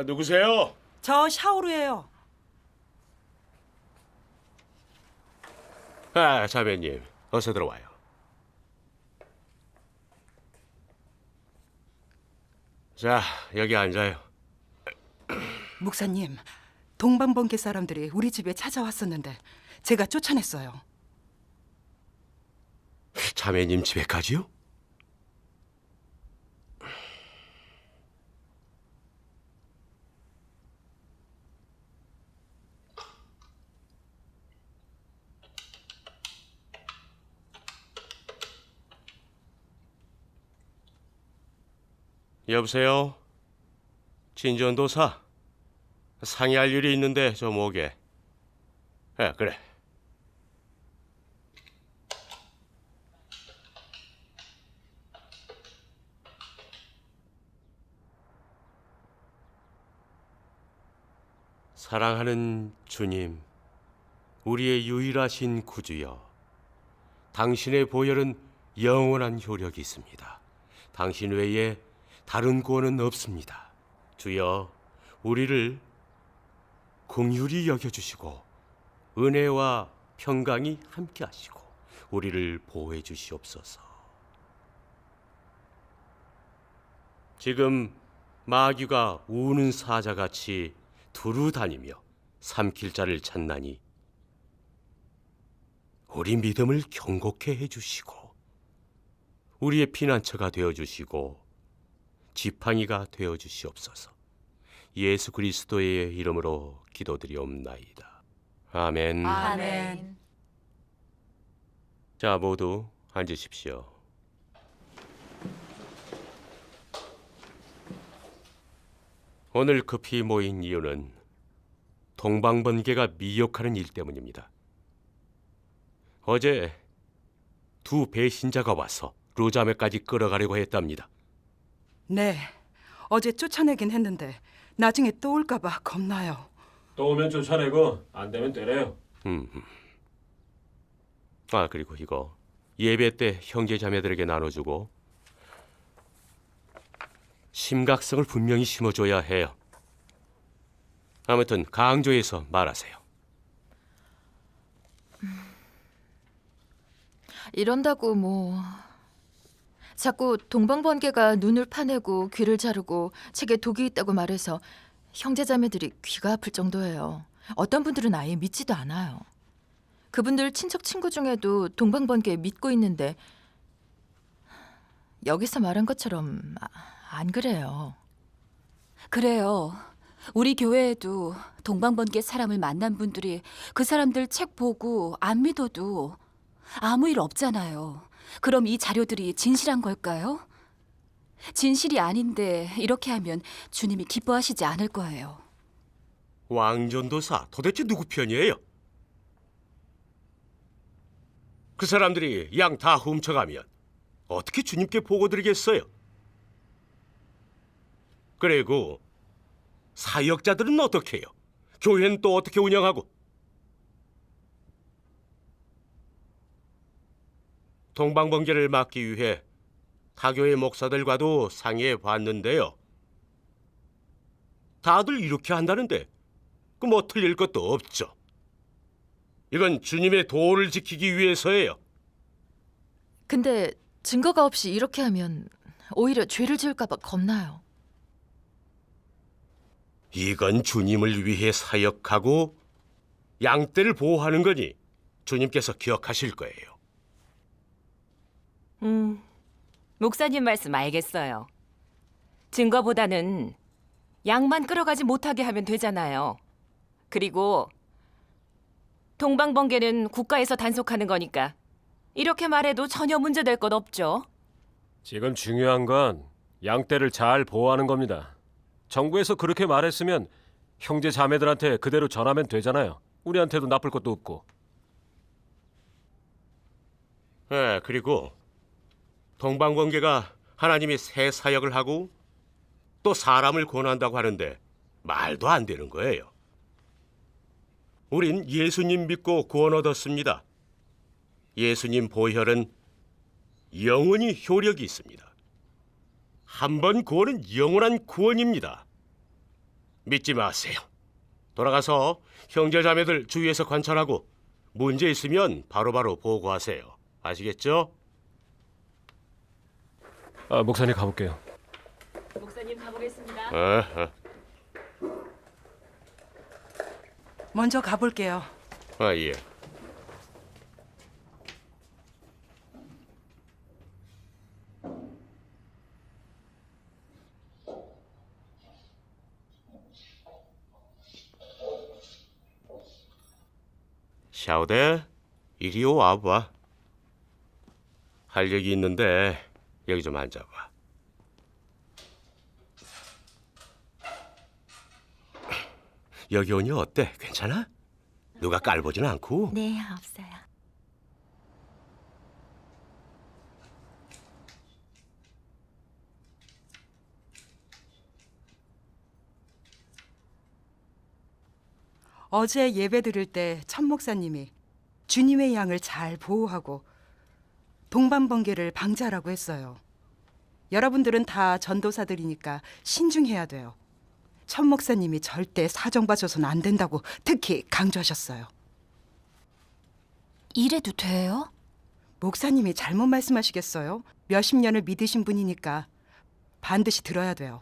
누구세요? 저 샤오루예요. 자매님, 어서 들어와요. 자, 여기 앉아요. 목사님, 동방번개 사람들이 우리 집에 찾아왔었는데 제가 쫓아냈어요. 자매님 집에까지요? 여보세요? 진전도사? 상의할 일이 있는데 좀 오게. 그래. 사랑하는 주님, 우리의 유일하신 구주여, 당신의 보혈은 영원한 효력이 있습니다. 당신 외에 다른 구원은 없습니다. 주여, 우리를 긍휼히 여겨주시고 은혜와 평강이 함께하시고 우리를 보호해 주시옵소서. 지금 마귀가 우는 사자같이 두루 다니며 삼킬 자를 찾나니 우리 믿음을 경고케 해주시고 우리의 피난처가 되어주시고 지팡이가 되어주시옵소서. 예수 그리스도의 이름으로 기도드리옵나이다. 아멘. 아멘. 자, 모두 앉으십시오. 오늘 급히 모인 이유는 동방번개가 미혹하는 일 때문입니다. 어제 두 배신자가 와서 루자메까지 끌어가려고 했답니다. 네, 어제 쫓아내긴 했는데 나중에 또 올까봐 겁나요. 또 오면 쫓아내고 안 되면 때려요. 그리고 이거 예배 때 형제 자매들에게 나눠주고 심각성을 분명히 심어줘야 해요. 아무튼 강조해서 말하세요. 이런다고 뭐 자꾸 동방번개가 눈을 파내고 귀를 자르고 책에 독이 있다고 말해서 형제자매들이 귀가 아플 정도예요. 어떤 분들은 아예 믿지도 않아요. 그분들 친척 친구 중에도 동방번개 믿고 있는데 여기서 말한 것처럼 안 그래요. 그래요. 우리 교회에도 동방번개 사람을 만난 분들이 그 사람들 책 보고 안 믿어도 아무 일 없잖아요. 그럼 이 자료들이 진실한 걸까요? 진실이 아닌데 이렇게 하면 주님이 기뻐하시지 않을 거예요. 왕전도사, 도대체 누구 편이에요? 그 사람들이 양 다 훔쳐가면 어떻게 주님께 보고드리겠어요? 그리고 사역자들은 어떻게 해요? 교회는 또 어떻게 운영하고? 동방번개를 막기 위해 타교회 목사들과도 상의해 봤는데요. 다들 이렇게 한다는데 그 뭐 틀릴 것도 없죠. 이건 주님의 도를 지키기 위해서예요. 근데 증거가 없이 이렇게 하면 오히려 죄를 지을까 봐 겁나요. 이건 주님을 위해 사역하고 양떼를 보호하는 거니 주님께서 기억하실 거예요. 목사님 말씀 알겠어요. 증거보다는 양만 끌어가지 못하게 하면 되잖아요. 그리고 동방번개는 국가에서 단속하는 거니까 이렇게 말해도 전혀 문제될 것 없죠. 지금 중요한 건 양떼를 잘 보호하는 겁니다. 정부에서 그렇게 말했으면 형제 자매들한테 그대로 전하면 되잖아요. 우리한테도 나쁠 것도 없고. 그리고 동방번개가 하나님이 새 사역을 하고 또 사람을 권한다고 하는데 말도 안 되는 거예요. 우린 예수님 믿고 구원 얻었습니다. 예수님 보혈은 영원히 효력이 있습니다. 한 번 구원은 영원한 구원입니다. 믿지 마세요. 돌아가서 형제자매들 주위에서 관찰하고 문제 있으면 바로바로 보고하세요. 아시겠죠? 목사님 가볼게요. 목사님 가보겠습니다. 먼저 가볼게요. 예. 샤오데, 이리 와봐. 할 얘기 있는데 여기 좀 앉아봐. 여기 오니 어때? 괜찮아? 누가 깔보진 않고? 네, 없어요. 어제 예배 드릴 때 천 목사님이 주님의 양을 잘 보호하고 동반번개를 방지하라고 했어요. 여러분들은 다 전도사들이니까 신중해야 돼요. 천 목사님이 절대 사정 봐줘서는 안 된다고 특히 강조하셨어요. 이래도 돼요? 목사님이 잘못 말씀하시겠어요? 몇십 년을 믿으신 분이니까 반드시 들어야 돼요.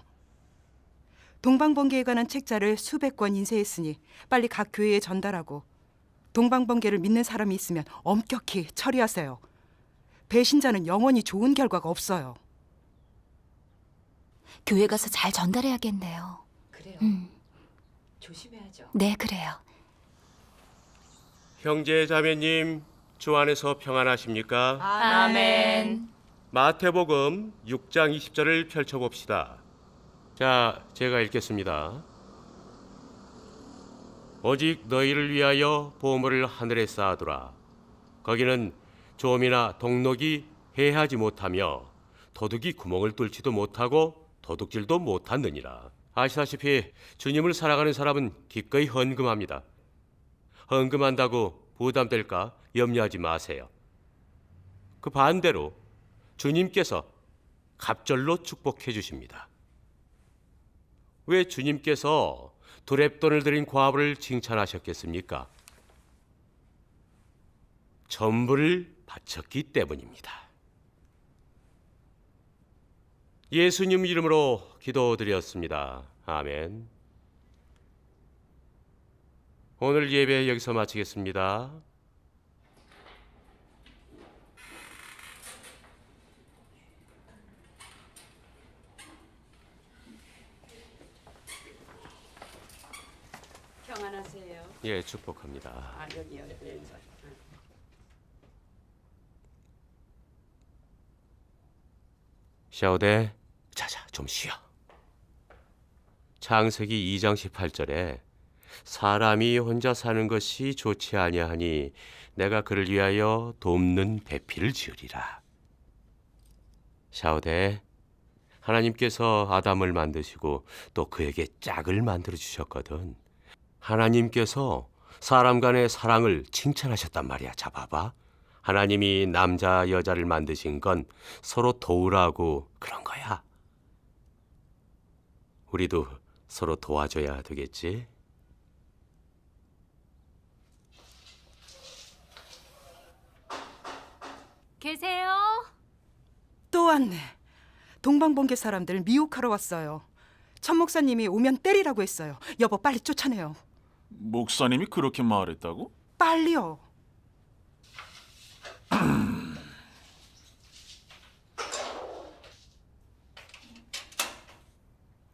동방번개에 관한 책자를 수백 권 인쇄했으니 빨리 각 교회에 전달하고 동방번개를 믿는 사람이 있으면 엄격히 처리하세요. 배신자는 영원히 좋은 결과가 없어요. 교회 가서 잘 전달해야겠네요. 그래요. 조심해야죠. 네, 그래요. 형제 자매님, 주 안에서 평안하십니까? 아멘. 마태복음 6장 20절을 펼쳐봅시다. 자, 제가 읽겠습니다. 오직 너희를 위하여 보물을 하늘에 쌓아두라. 거기는 좀이나 동록이 해하지 못하며 도둑이 구멍을 뚫지도 못하고 도둑질도 못하느니라. 아시다시피 주님을 사랑하는 사람은 기꺼이 헌금합니다. 헌금한다고 부담될까 염려하지 마세요. 그 반대로 주님께서 갑절로 축복해 주십니다. 왜 주님께서 두렙돈을 들인 과부를 칭찬하셨겠습니까? 전부를 바쳤기 때문입니다. 예수님 이름으로 기도드렸습니다. 아멘. 오늘 예배 여기서 마치겠습니다. 평안하세요. 예, 축복합니다. 샤오데, 자자, 좀 쉬어. 창세기 2장 18절에 사람이 혼자 사는 것이 좋지 아니하니 내가 그를 위하여 돕는 배필을 지으리라. 샤오데, 하나님께서 아담을 만드시고 또 그에게 짝을 만들어 주셨거든. 하나님께서 사람 간의 사랑을 칭찬하셨단 말이야. 자, 봐봐. 하나님이 남자 여자를 만드신 건 서로 도우라고 그런 거야. 우리도 서로 도와줘야 되겠지. 계세요? 또 왔네. 동방번개 사람들 미혹하러 왔어요. 천 목사님이 오면 때리라고 했어요. 여보, 빨리 쫓아내요. 목사님이 그렇게 말했다고? 빨리요.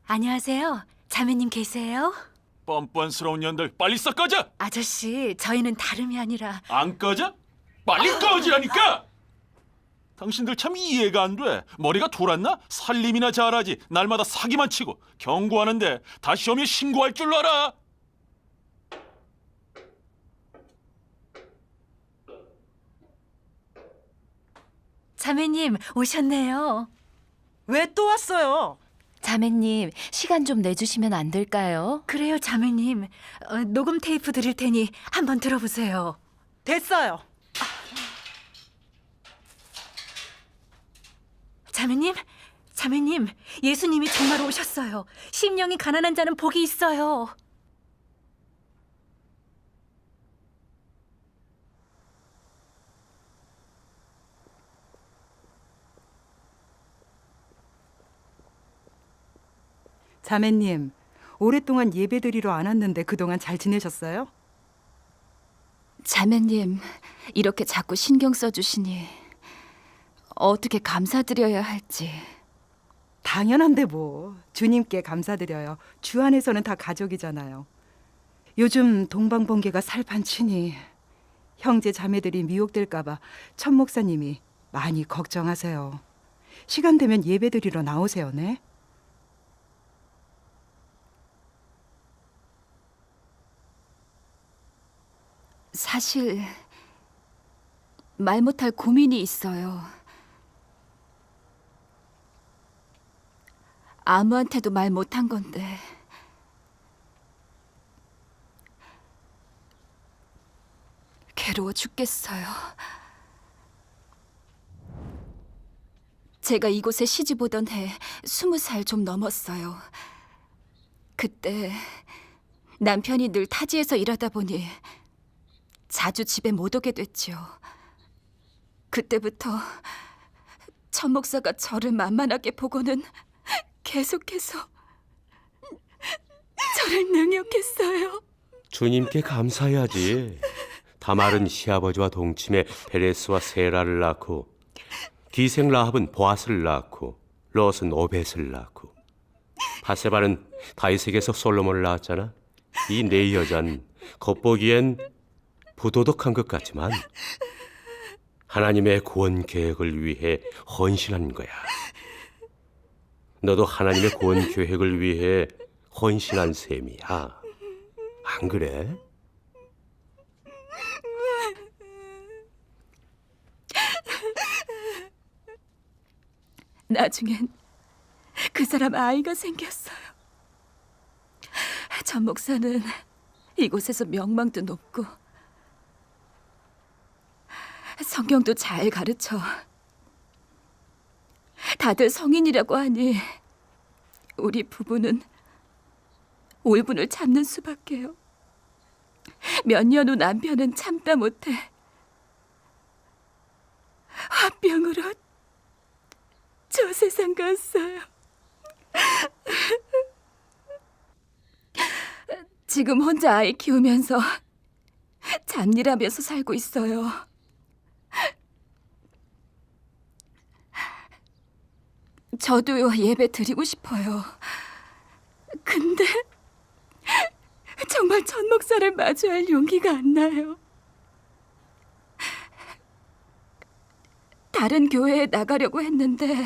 안녕하세요. 자매님 계세요? 뻔뻔스러운 년들 빨리 썩 꺼져! 아저씨, 저희는 다름이 아니라 안 꺼져? 빨리 꺼지라니까! 당신들 참 이해가 안 돼. 머리가 돌았나? 살림이나 잘하지. 날마다 사기만 치고 경고하는데 다시 오면 신고할 줄 알아. 자매님 오셨네요. 왜 또 왔어요? 자매님, 시간 좀 내주시면 안 될까요? 그래요, 자매님. 녹음 테이프 드릴 테니 한번 들어보세요. 됐어요. 자매님, 자매님, 예수님이 정말 오셨어요. 심령이 가난한 자는 복이 있어요. 자매님, 오랫동안 예배드리러 안 왔는데 그동안 잘 지내셨어요? 자매님, 이렇게 자꾸 신경 써주시니 어떻게 감사드려야 할지. 당연한데 뭐. 주님께 감사드려요. 주 안에서는 다 가족이잖아요. 요즘 동방번개가 살판치니 형제 자매들이 미혹될까 봐 천 목사님이 많이 걱정하세요. 시간 되면 예배드리러 나오세요, 네? 사실 말 못할 고민이 있어요. 아무한테도 말 못한 건데 괴로워 죽겠어요. 제가 이곳에 시집 오던 해 20살 좀 넘었어요. 그때 남편이 늘 타지에서 일하다 보니 자주 집에 못 오게 됐지요. 그때부터 천 목사가 저를 만만하게 보고는 계속해서 저를 능욕했어요. 주님께 감사해야지. 다말은 시아버지와 동침해 베레스와 세라를 낳고, 기생 라합은 보아스를 낳고, 롯은 오벳을 낳고, 바세바는 다윗에게서 솔로몬을 낳았잖아. 이 네 여잔 겉보기엔 부도덕한 것 같지만 하나님의 구원 계획을 위해 헌신한 거야. 너도 하나님의 구원 계획을 위해 헌신한 셈이야. 안 그래? 나중엔 그 사람 아이가 생겼어요. 전 목사는 이곳에서 명망도 높고 성경도 잘 가르쳐. 다들 성인이라고 하니 우리 부부는 울분을 참는 수밖에요. 몇 년 후 남편은 참다 못해 화병으로 저 세상 갔어요. 지금 혼자 아이 키우면서 잡일하면서 살고 있어요. 저도 예배 드리고 싶어요. 근데 정말 전 목사를 마주할 용기가 안 나요. 다른 교회에 나가려고 했는데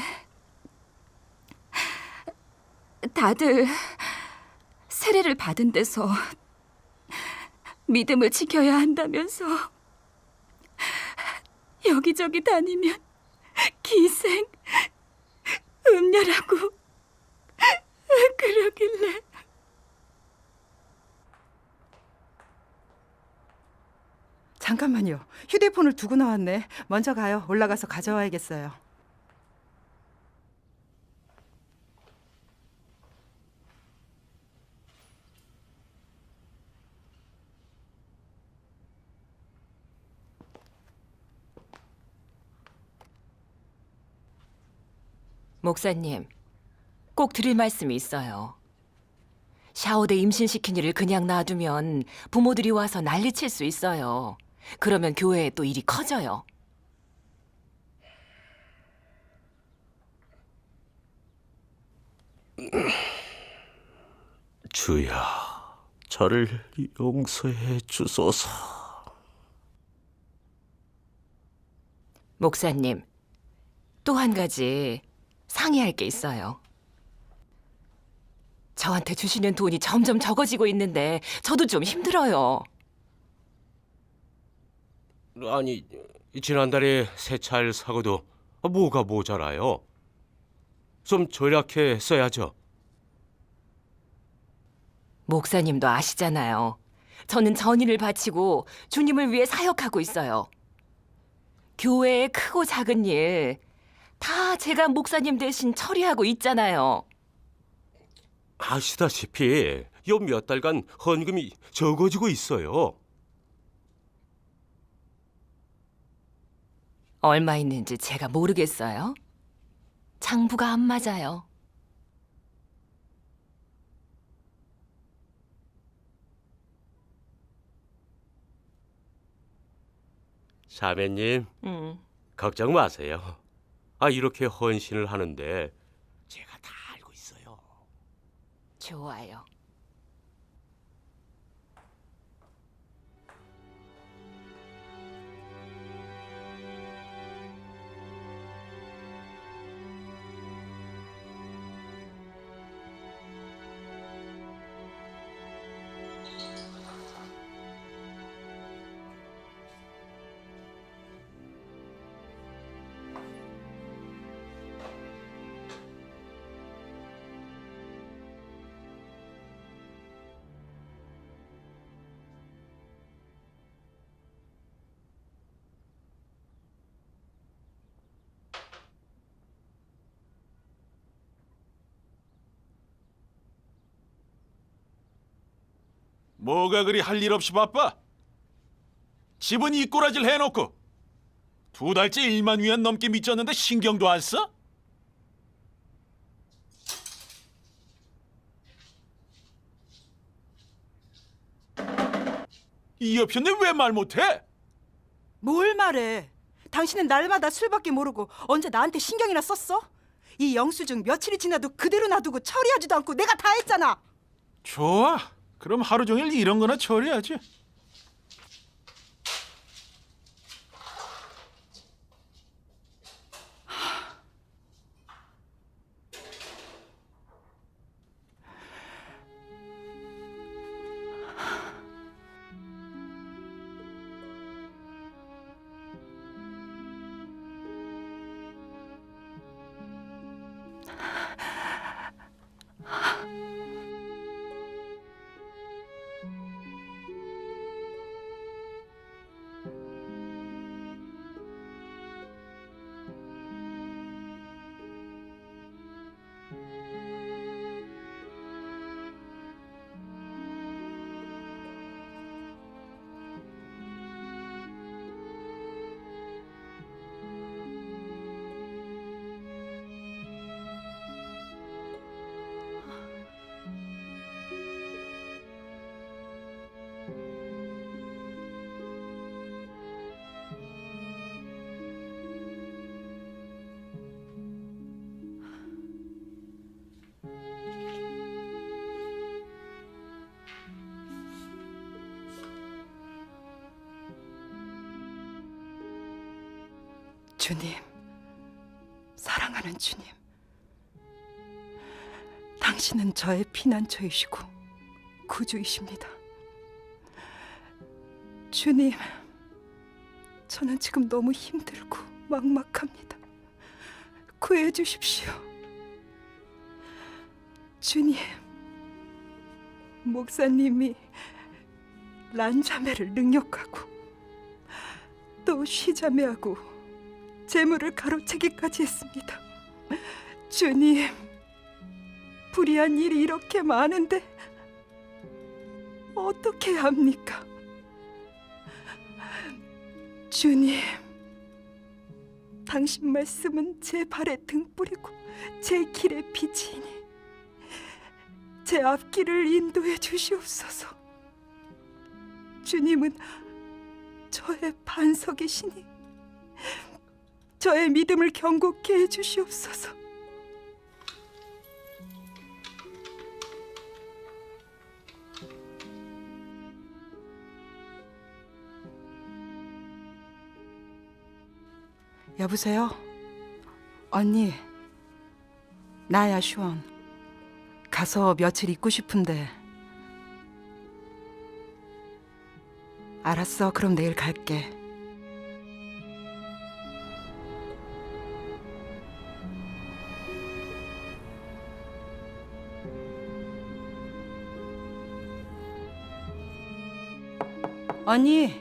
다들 세례를 받은 데서 믿음을 지켜야 한다면서 여기저기 다니면 기생, 음녀라고 그러길래. 잠깐만요. 휴대폰을 두고 나왔네. 먼저 가요. 올라가서 가져와야겠어요. 목사님, 꼭 드릴 말씀이 있어요. 샤오대 임신시킨 일을 그냥 놔두면 부모들이 와서 난리칠 수 있어요. 그러면 교회에 또 일이 커져요. 주여, 저를 용서해 주소서. 목사님, 또 한 가지 상의할 게 있어요. 저한테 주시는 돈이 점점 적어지고 있는데 저도 좀 힘들어요. 아니, 지난달에 새 차를 사고도 뭐가 모자라요? 좀 절약해 써야죠. 목사님도 아시잖아요. 저는 전의를 바치고 주님을 위해 사역하고 있어요. 교회의 크고 작은 일 다 제가 목사님 대신 처리하고 있잖아요. 아시다시피 요 몇 달간 헌금이 적어지고 있어요. 얼마 있는지 제가 모르겠어요. 장부가 안 맞아요. 자매님, 걱정 마세요. 이렇게 헌신을 하는데 제가 다 알고 있어요. 좋아요. 뭐가 그리 할 일 없이 바빠? 집은 이 꼬라질 해놓고 2달째 1만 위안 넘게 미쳤는데 신경도 안 써? 이 여편네 왜 말 못해? 뭘 말해? 당신은 날마다 술밖에 모르고 언제 나한테 신경이나 썼어? 이 영수증 며칠이 지나도 그대로 놔두고 처리하지도 않고 내가 다 했잖아. 좋아. 그럼 하루 종일 이런 거나 처리하지. 주님, 사랑하는 주님, 당신은 저의 피난처이시고 구주이십니다. 주님, 저는 지금 너무 힘들고 막막합니다. 구해 주십시오. 주님, 목사님이 란자매를 능욕하고 또 쉬자매하고 재물을 가로채기까지 했습니다. 주님, 불의한 일이 이렇게 많은데 어떻게 해야 합니까? 주님, 당신 말씀은 제 발의 등불이고 제 길의 빛이니 제 앞길을 인도해 주시옵소서. 주님은 저의 반석이시니 저의 믿음을 견고케 해 주시옵소서. 여보세요? 언니, 나야 슈원. 가서 며칠 있고 싶은데. 알았어, 그럼 내일 갈게. 언니,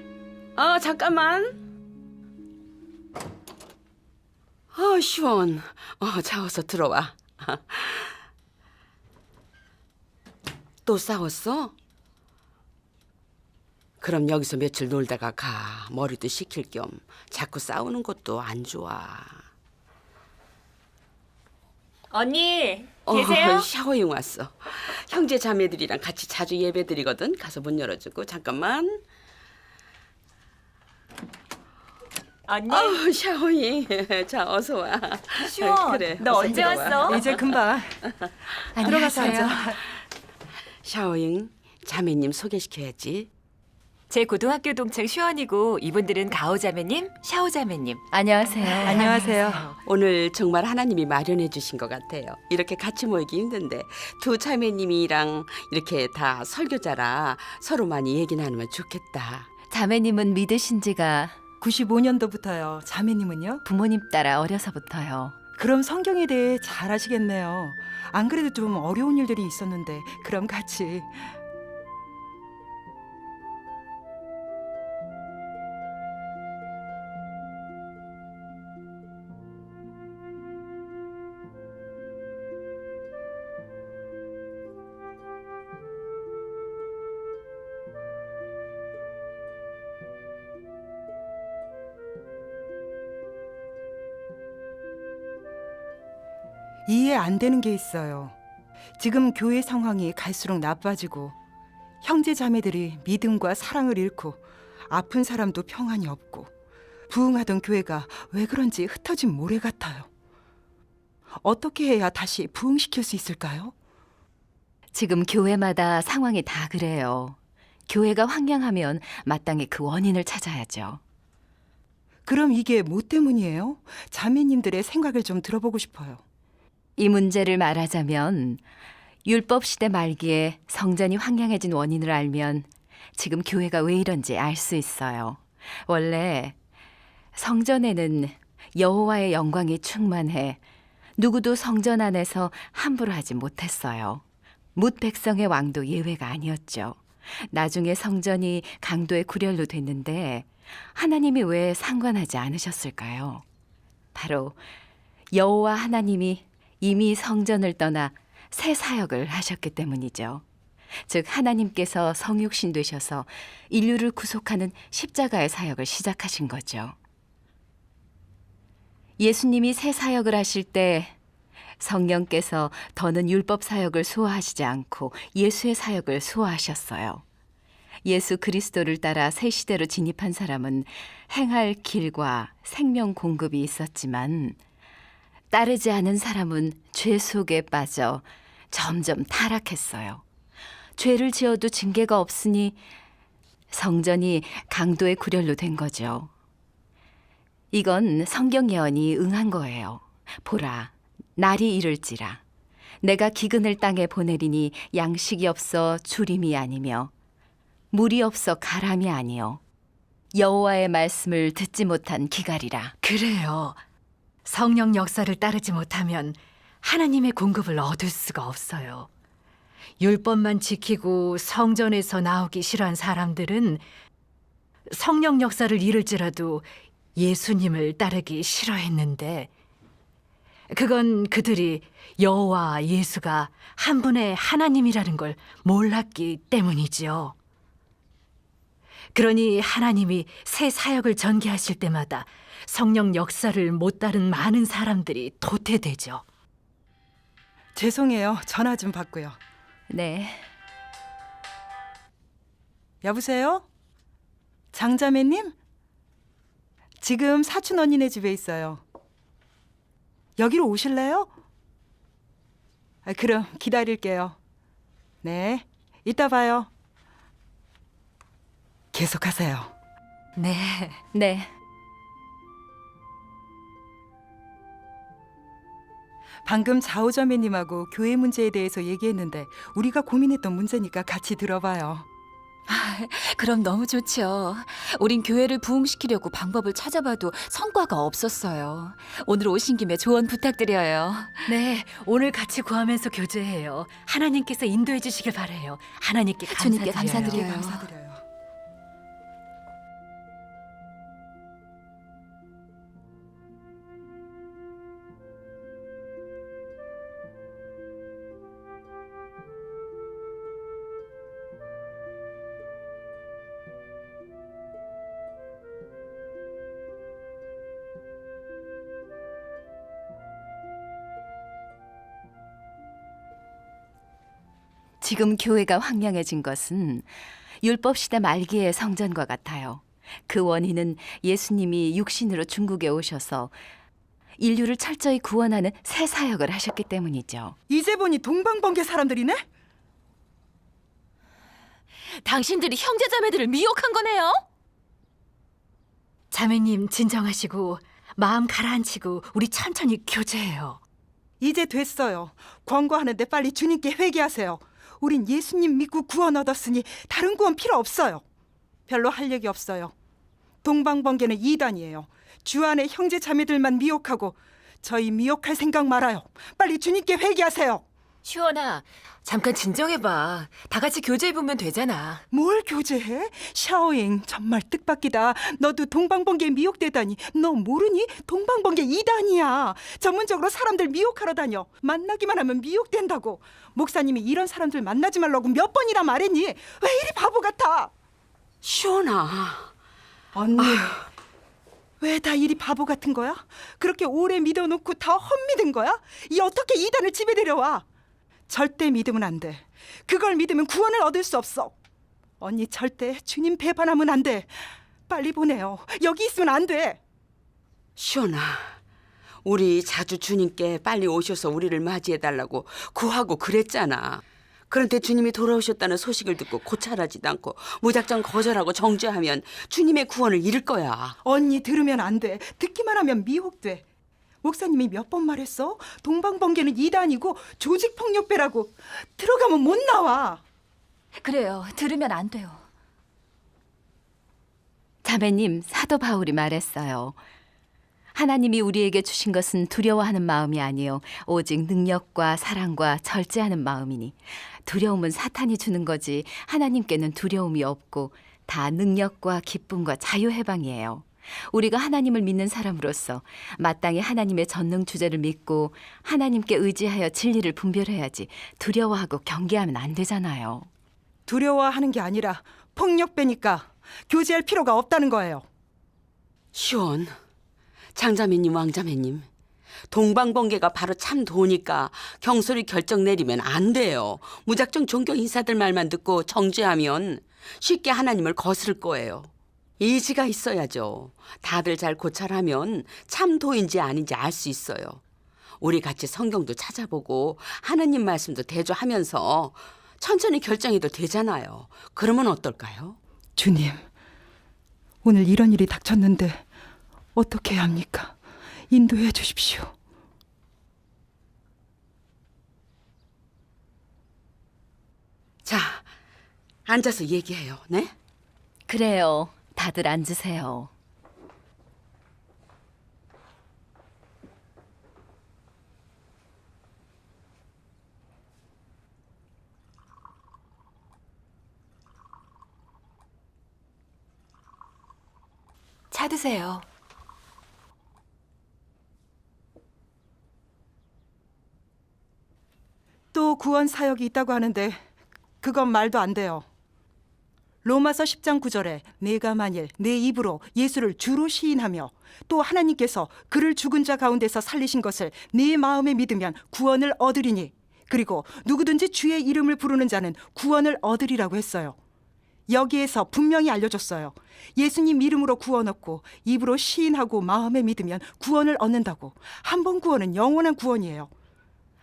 잠깐만. 시원. 자, 어서 들어와. 또 싸웠어? 그럼 여기서 며칠 놀다가 가. 머리도 식힐 겸. 자꾸 싸우는 것도 안 좋아. 언니, 계세요? 샤워용 왔어. 형제 자매들이랑 같이 자주 예배드리거든. 가서 문 열어주고. 잠깐만. 언니, 샤워잉. 자, 어서 와. 시원, 그래, 너 어서 언제 들어와. 왔어? 이제 금방. 들어가서 앉아. 샤오잉, 자매님 소개시켜야지. 제 고등학교 동창 시원이고 이분들은 가오자매님, 샤오자매님. 안녕하세요. 안녕하세요. 오늘 정말 하나님이 마련해 주신 것 같아요. 이렇게 같이 모이기 힘든데 두 자매님이랑 이렇게 다 설교자라 서로 많이 얘기 나누면 좋겠다. 자매님은 믿으신 지가 95년도부터요. 자매님은요? 부모님 따라 어려서부터요. 그럼 성경에 대해 잘 아시겠네요. 안 그래도 좀 어려운 일들이 있었는데 그럼 같이. 이해 안 되는 게 있어요. 지금 교회 상황이 갈수록 나빠지고 형제 자매들이 믿음과 사랑을 잃고 아픈 사람도 평안이 없고 부흥하던 교회가 왜 그런지 흩어진 모래 같아요. 어떻게 해야 다시 부흥시킬 수 있을까요? 지금 교회마다 상황이 다 그래요. 교회가 황량하면 마땅히 그 원인을 찾아야죠. 그럼 이게 뭐 때문이에요? 자매님들의 생각을 좀 들어보고 싶어요. 이 문제를 말하자면 율법 시대 말기에 성전이 황량해진 원인을 알면 지금 교회가 왜 이런지 알 수 있어요. 원래 성전에는 여호와의 영광이 충만해 누구도 성전 안에서 함부로 하지 못했어요. 뭇 백성의 왕도 예외가 아니었죠. 나중에 성전이 강도의 구렬로 됐는데 하나님이 왜 상관하지 않으셨을까요? 바로 여호와 하나님이 이미 성전을 떠나 새 사역을 하셨기 때문이죠. 즉 하나님께서 성육신 되셔서 인류를 구속하는 십자가의 사역을 시작하신 거죠. 예수님이 새 사역을 하실 때 성령께서 더는 율법 사역을 수호하시지 않고 예수의 사역을 수호하셨어요. 예수 그리스도를 따라 새 시대로 진입한 사람은 행할 길과 생명 공급이 있었지만 따르지 않은 사람은 죄 속에 빠져 점점 타락했어요. 죄를 지어도 징계가 없으니 성전이 강도의 구렬로 된 거죠. 이건 성경 예언이 응한 거예요. 보라, 날이 이를지라. 내가 기근을 땅에 보내리니 양식이 없어 주림이 아니며 물이 없어 가람이 아니요 여호와의 말씀을 듣지 못한 기갈이라. 그래요. 성령 역사를 따르지 못하면 하나님의 공급을 얻을 수가 없어요. 율법만 지키고 성전에서 나오기 싫어한 사람들은 성령 역사를 잃을지라도 예수님을 따르기 싫어했는데 그건 그들이 여호와 예수가 한 분의 하나님이라는 걸 몰랐기 때문이지요. 그러니 하나님이 새 사역을 전개하실 때마다 성령 역사를 못 따른 많은 사람들이 도태되죠. 죄송해요. 전화 좀 받고요. 네, 여보세요? 장자매님? 지금 사촌 언니네 집에 있어요. 여기로 오실래요? 그럼 기다릴게요. 네, 이따 봐요. 계속하세요. 네. 네. 방금 자오자매님하고 교회 문제에 대해서 얘기했는데 우리가 고민했던 문제니까 같이 들어봐요. 그럼 너무 좋죠. 우린 교회를 부흥시키려고 방법을 찾아봐도 성과가 없었어요. 오늘 오신 김에 조언 부탁드려요. 네, 오늘 같이 구하면서 교제해요. 하나님께서 인도해 주시길 바래요. 하나님께 주님께 감사드려요. 감사드려요. 감사드려요. 지금 교회가 황량해진 것은 율법 시대 말기의 성전과 같아요. 그 원인은 예수님이 육신으로 중국에 오셔서 인류를 철저히 구원하는 새 사역을 하셨기 때문이죠. 이제 보니 동방번개 사람들이네? 당신들이 형제자매들을 미혹한 거네요. 자매님 진정하시고 마음 가라앉히고 우리 천천히 교제해요. 이제 됐어요. 권고하는데 빨리 주님께 회개하세요. 우린 예수님 믿고 구원 얻었으니 다른 구원 필요 없어요. 별로 할 얘기 없어요. 동방번개는 이단이에요. 주 안에 형제 자매들만 미혹하고 저희 미혹할 생각 말아요. 빨리 주님께 회개하세요. 시원아, 잠깐 진정해봐. 다 같이 교제해보면 되잖아. 뭘 교제해? 샤오잉 정말 뜻밖이다. 너도 동방번개에 미혹되다니. 너 모르니? 동방번개 이단이야. 전문적으로 사람들 미혹하러 다녀. 만나기만 하면 미혹된다고. 목사님이 이런 사람들 만나지 말라고 몇 번이나 말했니? 왜 이리 바보 같아? 시원아. 언니, 왜 다 이리 바보 같은 거야? 그렇게 오래 믿어놓고 다 헛믿은 거야? 이 어떻게 이단을 집에 데려와? 절대 믿으면 안 돼. 그걸 믿으면 구원을 얻을 수 없어. 언니 절대 주님 배반하면 안 돼. 빨리 보내요. 여기 있으면 안 돼. 시원아, 우리 자주 주님께 빨리 오셔서 우리를 맞이해달라고 구하고 그랬잖아. 그런데 주님이 돌아오셨다는 소식을 듣고 고찰하지도 않고 무작정 거절하고 정죄하면 주님의 구원을 잃을 거야. 언니 들으면 안 돼. 듣기만 하면 미혹돼. 목사님이 몇 번 말했어? 동방번개는 이단이고 조직폭력배라고. 들어가면 못 나와. 그래요. 들으면 안 돼요. 자매님, 사도 바울이 말했어요. 하나님이 우리에게 주신 것은 두려워하는 마음이 아니요 오직 능력과 사랑과 절제하는 마음이니. 두려움은 사탄이 주는 거지 하나님께는 두려움이 없고 다 능력과 기쁨과 자유해방이에요. 우리가 하나님을 믿는 사람으로서 마땅히 하나님의 전능 주제를 믿고 하나님께 의지하여 진리를 분별해야지 두려워하고 경계하면 안 되잖아요. 두려워하는 게 아니라 폭력배니까 교제할 필요가 없다는 거예요. 시원, 장자매님, 왕자매님, 동방번개가 바로 참 도니까 경솔히 결정 내리면 안 돼요. 무작정 종교 인사들 말만 듣고 정죄하면 쉽게 하나님을 거스를 거예요. 의지가 있어야죠. 다들 잘 고찰하면 참 도인지 아닌지 알 수 있어요. 우리 같이 성경도 찾아보고 하나님 말씀도 대조하면서 천천히 결정해도 되잖아요. 그러면 어떨까요? 주님, 오늘 이런 일이 닥쳤는데 어떻게 해야 합니까? 인도해 주십시오. 자, 앉아서 얘기해요. 네? 그래요. 다들 앉으세요. 차 드세요. 또 구원 사역이 있다고 하는데 그건 말도 안 돼요. 로마서 10장 9절에 내가 만일 내 입으로 예수를 주로 시인하며 또 하나님께서 그를 죽은 자 가운데서 살리신 것을 네 마음에 믿으면 구원을 얻으리니 그리고 누구든지 주의 이름을 부르는 자는 구원을 얻으리라고 했어요. 여기에서 분명히 알려줬어요. 예수님 이름으로 구원 얻고 입으로 시인하고 마음에 믿으면 구원을 얻는다고. 한 번 구원은 영원한 구원이에요.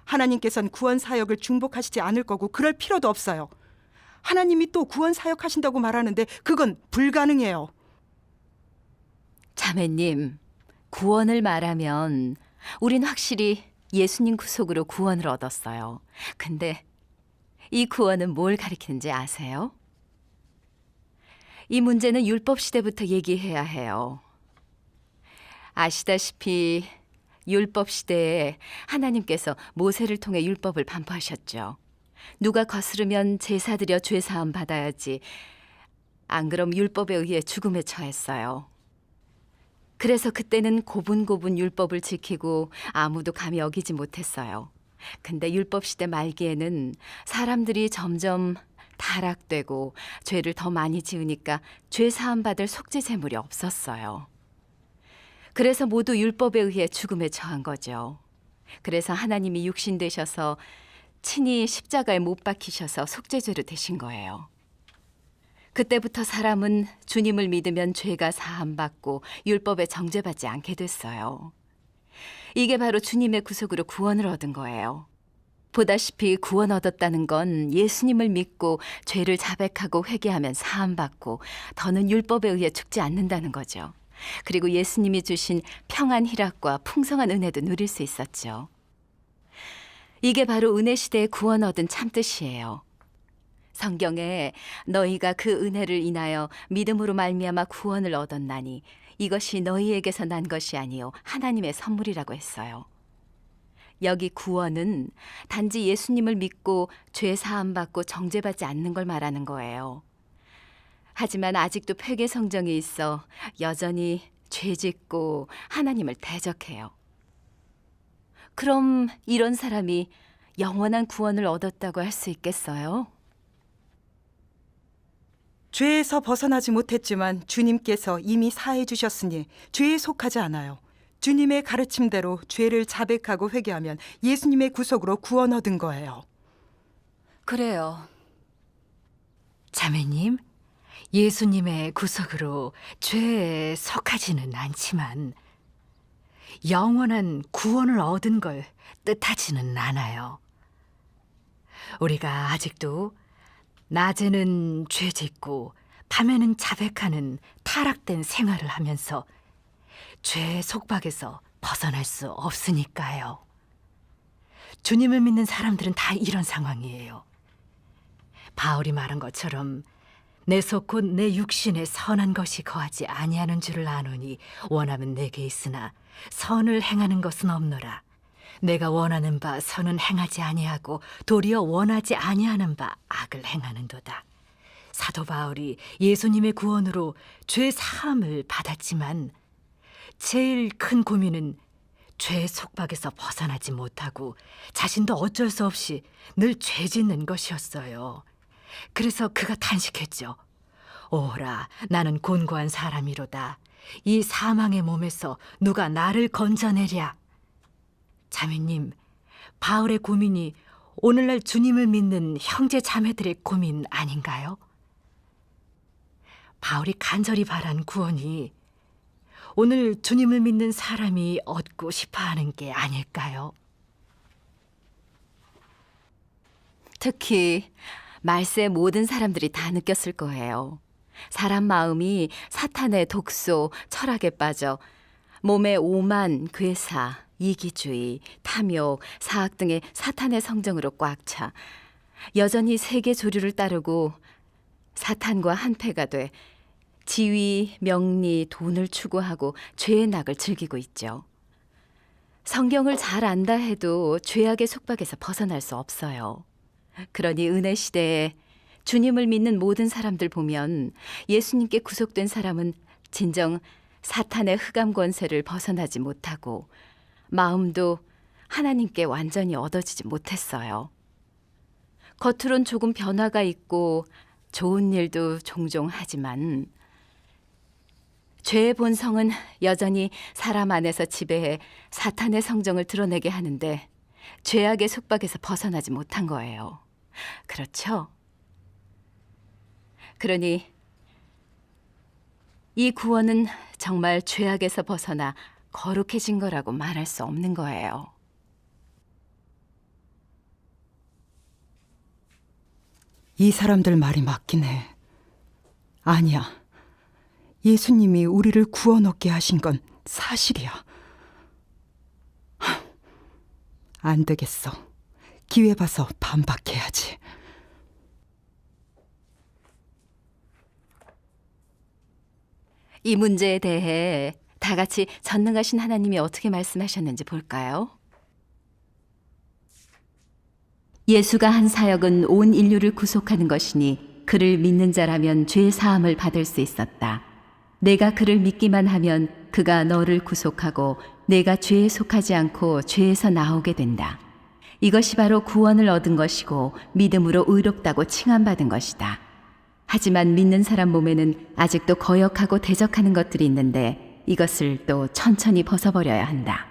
하나님께서는 구원 사역을 중복하시지 않을 거고 그럴 필요도 없어요. 하나님이 또 구원 사역하신다고 말하는데 그건 불가능해요. 자매님, 구원을 말하면 우린 확실히 예수님 구속으로 구원을 얻었어요. 근데 이 구원은 뭘 가리키는지 아세요? 이 문제는 율법 시대부터 얘기해야 해요. 아시다시피 율법 시대에 하나님께서 모세를 통해 율법을 반포하셨죠. 누가 거스르면 제사 드려 죄 사함 받아야지. 안 그럼 율법에 의해 죽음에 처했어요. 그래서 그때는 고분고분 율법을 지키고 아무도 감히 어기지 못했어요. 근데 율법 시대 말기에는 사람들이 점점 타락되고 죄를 더 많이 지으니까 죄 사함 받을 속죄 제물이 없었어요. 그래서 모두 율법에 의해 죽음에 처한 거죠. 그래서 하나님이 육신 되셔서 친히 십자가에 못 박히셔서 속죄죄로 되신 거예요. 그때부터 사람은 주님을 믿으면 죄가 사함받고 율법에 정죄받지 않게 됐어요. 이게 바로 주님의 구속으로 구원을 얻은 거예요. 보다시피 구원 얻었다는 건 예수님을 믿고 죄를 자백하고 회개하면 사함받고 더는 율법에 의해 죽지 않는다는 거죠. 그리고 예수님이 주신 평안 희락과 풍성한 은혜도 누릴 수 있었죠. 이게 바로 은혜 시대에 구원 얻은 참뜻이에요. 성경에 너희가 그 은혜를 인하여 믿음으로 말미암아 구원을 얻었나니 이것이 너희에게서 난 것이 아니요 하나님의 선물이라고 했어요. 여기 구원은 단지 예수님을 믿고 죄 사함 받고 정죄받지 않는 걸 말하는 거예요. 하지만 아직도 폐계 성정이 있어 여전히 죄 짓고 하나님을 대적해요. 그럼 이런 사람이 영원한 구원을 얻었다고 할 수 있겠어요? 죄에서 벗어나지 못했지만 주님께서 이미 사해 주셨으니 죄에 속하지 않아요. 주님의 가르침대로 죄를 자백하고 회개하면 예수님의 구속으로 구원 얻은 거예요. 그래요. 자매님, 예수님의 구속으로 죄에 속하지는 않지만 영원한 구원을 얻은 걸 뜻하지는 않아요. 우리가 아직도 낮에는 죄 짓고 밤에는 자백하는 타락된 생활을 하면서 죄의 속박에서 벗어날 수 없으니까요. 주님을 믿는 사람들은 다 이런 상황이에요. 바울이 말한 것처럼 내 속 곧 내 육신에 선한 것이 거하지 아니하는 줄을 아노니 원하면 내게 있으나 선을 행하는 것은 없노라. 내가 원하는 바 선은 행하지 아니하고 도리어 원하지 아니하는 바 악을 행하는도다. 사도 바울이 예수님의 구원으로 죄 사함을 받았지만 제일 큰 고민은 죄의 속박에서 벗어나지 못하고 자신도 어쩔 수 없이 늘 죄 짓는 것이었어요. 그래서 그가 탄식했죠. 오라, 나는 곤고한 사람이로다. 이 사망의 몸에서 누가 나를 건져내랴. 자매님, 바울의 고민이 오늘날 주님을 믿는 형제 자매들의 고민 아닌가요? 바울이 간절히 바란 구원이 오늘 주님을 믿는 사람이 얻고 싶어하는 게 아닐까요? 특히 말세 모든 사람들이 다 느꼈을 거예요. 사람 마음이 사탄의 독소, 철학에 빠져 몸에 오만, 괴사, 이기주의, 탐욕, 사악 등의 사탄의 성정으로 꽉 차 여전히 세계 조류를 따르고 사탄과 한패가 돼 지위, 명리, 돈을 추구하고 죄의 낙을 즐기고 있죠. 성경을 잘 안다 해도 죄악의 속박에서 벗어날 수 없어요. 그러니 은혜 시대에 주님을 믿는 모든 사람들 보면 예수님께 구속된 사람은 진정 사탄의 흑암 권세를 벗어나지 못하고 마음도 하나님께 완전히 얻어지지 못했어요. 겉으론 조금 변화가 있고 좋은 일도 종종 하지만 죄의 본성은 여전히 사람 안에서 지배해 사탄의 성정을 드러내게 하는데 죄악의 속박에서 벗어나지 못한 거예요. 그렇죠? 그러니 이 구원은 정말 죄악에서 벗어나 거룩해진 거라고 말할 수 없는 거예요. 이 사람들 말이 맞긴 해. 아니야. 예수님이 우리를 구원 얻게 하신 건 사실이야. 안 되겠어. 기회 봐서 반박해야지. 이 문제에 대해 다 같이 전능하신 하나님이 어떻게 말씀하셨는지 볼까요? 예수가 한 사역은 온 인류를 구속하는 것이니 그를 믿는 자라면 죄 사함을 받을 수 있었다. 내가 그를 믿기만 하면 그가 너를 구속하고 내가 죄에 속하지 않고 죄에서 나오게 된다. 이것이 바로 구원을 얻은 것이고 믿음으로 의롭다고 칭함받은 것이다. 하지만 믿는 사람 몸에는 아직도 거역하고 대적하는 것들이 있는데 이것을 또 천천히 벗어버려야 한다.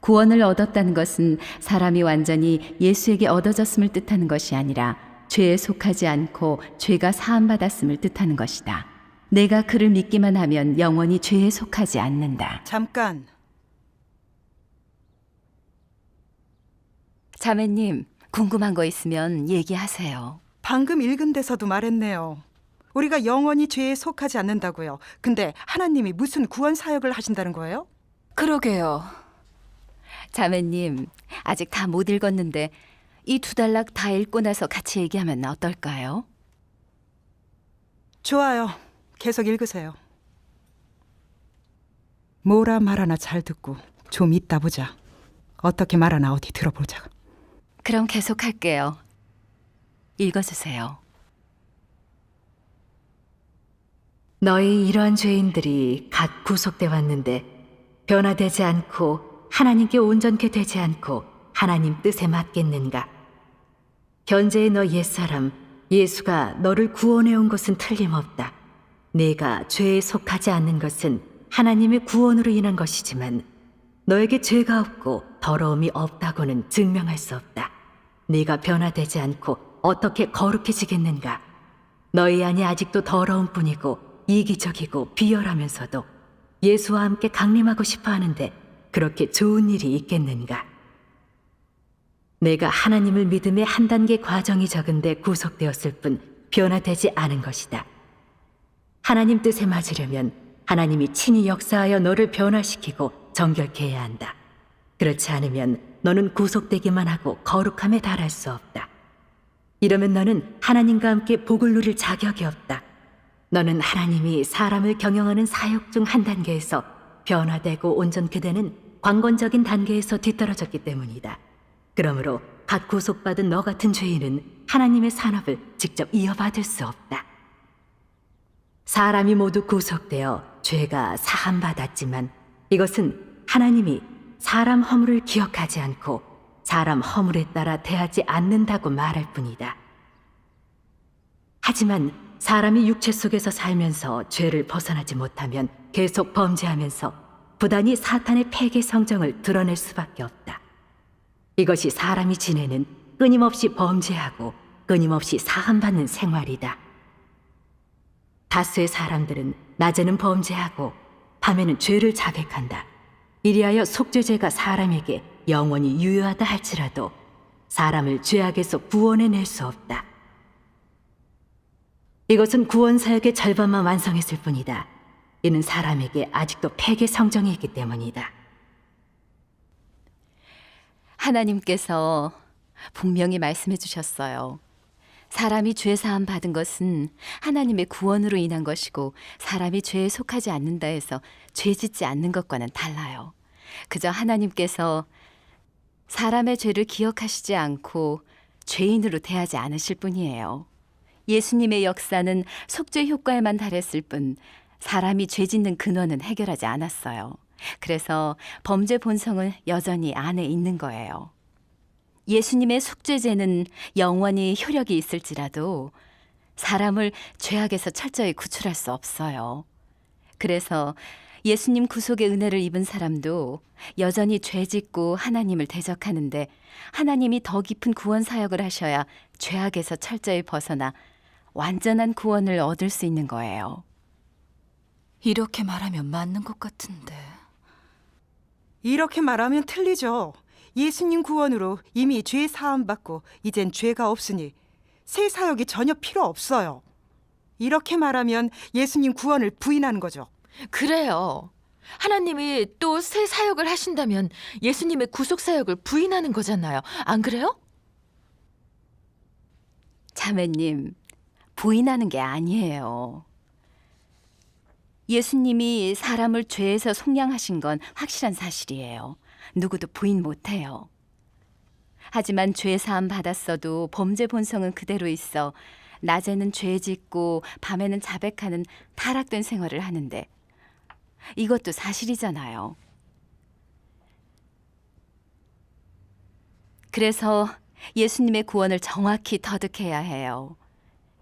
구원을 얻었다는 것은 사람이 완전히 예수에게 얻어졌음을 뜻하는 것이 아니라 죄에 속하지 않고 죄가 사함받았음을 뜻하는 것이다. 내가 그를 믿기만 하면 영원히 죄에 속하지 않는다. 잠깐. 자매님, 궁금한 거 있으면 얘기하세요. 방금 읽은 데서도 말했네요. 우리가 영원히 죄에 속하지 않는다고요. 근데 하나님이 무슨 구원 사역을 하신다는 거예요? 그러게요. 자매님, 아직 다 못 읽었는데 이 두 단락 다 읽고 나서 같이 얘기하면 어떨까요? 좋아요. 계속 읽으세요. 뭐라 말하나 잘 듣고 좀 이따 보자. 어떻게 말하나 어디 들어보자. 그럼 계속할게요. 읽어주세요. 너희 이러한 죄인들이 각 구속돼 왔는데 변화되지 않고 하나님께 온전케 되지 않고 하나님 뜻에 맞겠는가? 현재의 너 옛사람 예수가 너를 구원해 온 것은 틀림없다. 내가 죄에 속하지 않는 것은 하나님의 구원으로 인한 것이지만 너에게 죄가 없고 더러움이 없다고는 증명할 수 없다. 네가 변화되지 않고 어떻게 거룩해지겠는가? 너희 안이 아직도 더러운 뿐이고 이기적이고 비열하면서도 예수와 함께 강림하고 싶어 하는데 그렇게 좋은 일이 있겠는가? 내가 하나님을 믿음의 한 단계 과정이 적은데 구속되었을 뿐 변화되지 않은 것이다. 하나님 뜻에 맞으려면 하나님이 친히 역사하여 너를 변화시키고 정결케 해야 한다. 그렇지 않으면 너는 구속되기만 하고 거룩함에 달할 수 없다. 이러면 너는 하나님과 함께 복을 누릴 자격이 없다. 너는 하나님이 사람을 경영하는 사역 중 한 단계에서 변화되고 온전케 되는 관건적인 단계에서 뒤떨어졌기 때문이다. 그러므로 갓 구속받은 너 같은 죄인은 하나님의 산업을 직접 이어받을 수 없다. 사람이 모두 구속되어 죄가 사함받았지만 이것은 하나님이 사람 허물을 기억하지 않고 사람 허물에 따라 대하지 않는다고 말할 뿐이다. 하지만 사람이 육체 속에서 살면서 죄를 벗어나지 못하면 계속 범죄하면서 부단히 사탄의 폐괴 성정을 드러낼 수밖에 없다. 이것이 사람이 지내는 끊임없이 범죄하고 끊임없이 사함받는 생활이다. 다수의 사람들은 낮에는 범죄하고 밤에는 죄를 자백한다. 이리하여 속죄죄가 사람에게 영원히 유효하다 할지라도 사람을 죄악에서 구원해낼 수 없다. 이것은 구원 사역의 절반만 완성했을 뿐이다. 이는 사람에게 아직도 폐괴 성정이 있기 때문이다. 하나님께서 분명히 말씀해 주셨어요. 사람이 죄 사함 받은 것은 하나님의 구원으로 인한 것이고 사람이 죄에 속하지 않는다 해서 죄 짓지 않는 것과는 달라요. 그저 하나님께서 사람의 죄를 기억하시지 않고 죄인으로 대하지 않으실 뿐이에요. 예수님의 역사는 속죄 효과에만 달했을 뿐 사람이 죄 짓는 근원은 해결하지 않았어요. 그래서 범죄 본성은 여전히 안에 있는 거예요. 예수님의 속죄제는 영원히 효력이 있을지라도 사람을 죄악에서 철저히 구출할 수 없어요. 그래서 예수님 구속의 은혜를 입은 사람도 여전히 죄 짓고 하나님을 대적하는데 하나님이 더 깊은 구원 사역을 하셔야 죄악에서 철저히 벗어나 완전한 구원을 얻을 수 있는 거예요. 이렇게 말하면 맞는 것 같은데. 이렇게 말하면 틀리죠. 예수님 구원으로 이미 죄 사함 받고 이젠 죄가 없으니 새 사역이 전혀 필요 없어요. 이렇게 말하면 예수님 구원을 부인하는 거죠. 그래요. 하나님이 또 새 사역을 하신다면 예수님의 구속 사역을 부인하는 거잖아요. 안 그래요? 자매님, 부인하는 게 아니에요. 예수님이 사람을 죄에서 속량하신 건 확실한 사실이에요. 누구도 부인 못해요. 하지만 죄 사함 받았어도 범죄 본성은 그대로 있어 낮에는 죄 짓고 밤에는 자백하는 타락된 생활을 하는데 이것도 사실이잖아요. 그래서 예수님의 구원을 정확히 터득해야 해요.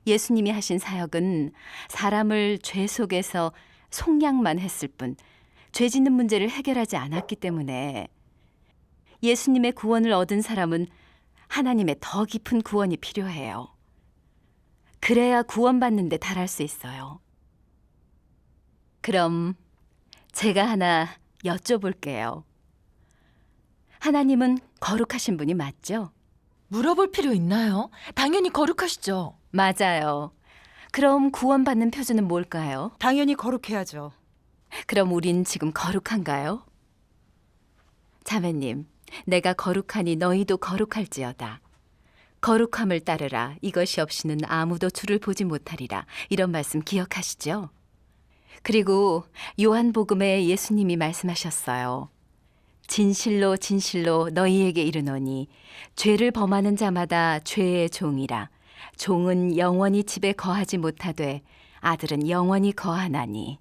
예수님이 하신 사역은 사람을 죄 속에서 속량만 했을 뿐 죄 짓는 문제를 해결하지 않았기 때문에 예수님의 구원을 얻은 사람은 하나님의 더 깊은 구원이 필요해요. 그래야 구원받는 데 달할 수 있어요. 그럼 제가 하나 여쭤볼게요. 하나님은 거룩하신 분이 맞죠? 물어볼 필요 있나요? 당연히 거룩하시죠. 맞아요. 그럼 구원받는 표준은 뭘까요? 당연히 거룩해야죠. 그럼 우린 지금 거룩한가요? 자매님, 내가 거룩하니 너희도 거룩할지어다. 거룩함을 따르라. 이것이 없이는 아무도 주를 보지 못하리라. 이런 말씀 기억하시죠? 그리고 요한복음에 예수님이 말씀하셨어요. 진실로 진실로 너희에게 이르노니 죄를 범하는 자마다 죄의 종이라. 종은 영원히 집에 거하지 못하되 아들은 영원히 거하나니.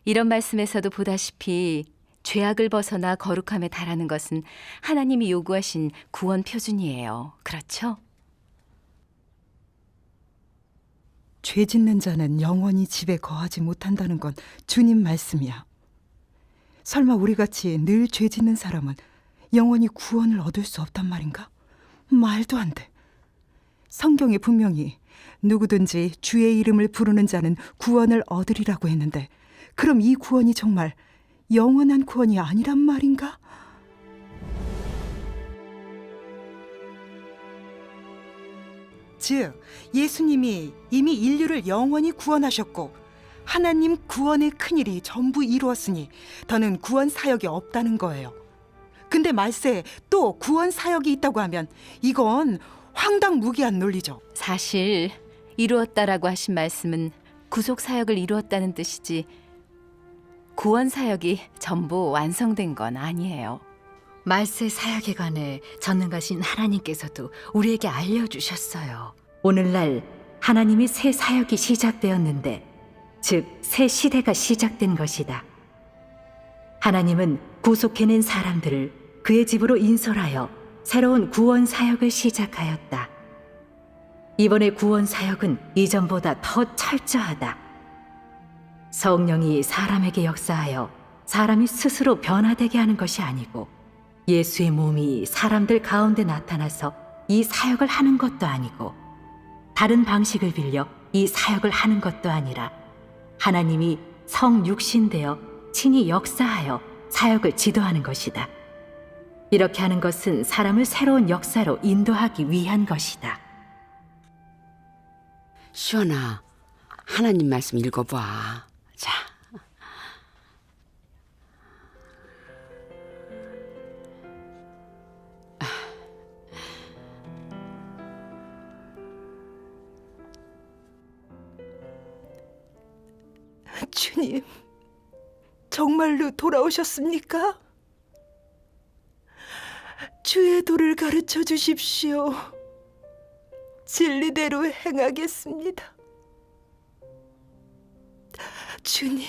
이런 말씀에서도 보다시피 죄악을 벗어나 거룩함에 달하는 것은 하나님이 요구하신 구원 표준이에요. 그렇죠? 죄 짓는 자는 영원히 집에 거하지 못한다는 건 주님 말씀이야. 설마 우리같이 늘 죄 짓는 사람은 영원히 구원을 얻을 수 없단 말인가? 말도 안 돼. 성경에 분명히 누구든지 주의 이름을 부르는 자는 구원을 얻으리라고 했는데 그럼 이 구원이 정말 영원한 구원이 아니란 말인가? 즉, 예수님이 이미 인류를 영원히 구원하셨고 하나님 구원의 큰일이 전부 이루었으니 더는 구원 사역이 없다는 거예요. 근데 말세에 또 구원 사역이 있다고 하면 이건 황당무계한 논리죠. 사실 이루었다라고 하신 말씀은 구속 사역을 이루었다는 뜻이지 구원 사역이 전부 완성된 건 아니에요. 말세 사역에 관해 전능하신 하나님께서도 우리에게 알려주셨어요. 오늘날 하나님이 새 사역이 시작되었는데, 즉 새 시대가 시작된 것이다. 하나님은 구속해낸 사람들을 그의 집으로 인솔하여 새로운 구원 사역을 시작하였다. 이번의 구원 사역은 이전보다 더 철저하다. 성령이 사람에게 역사하여 사람이 스스로 변화되게 하는 것이 아니고, 예수의 몸이 사람들 가운데 나타나서 이 사역을 하는 것도 아니고, 다른 방식을 빌려 이 사역을 하는 것도 아니라 하나님이 성육신되어 친히 역사하여 사역을 지도하는 것이다. 이렇게 하는 것은 사람을 새로운 역사로 인도하기 위한 것이다. 시원아, 하나님 말씀 읽어봐. 자. 주님, 정말로 돌아오셨습니까? 주의 도를 가르쳐 주십시오. 진리대로 행하겠습니다. 주님.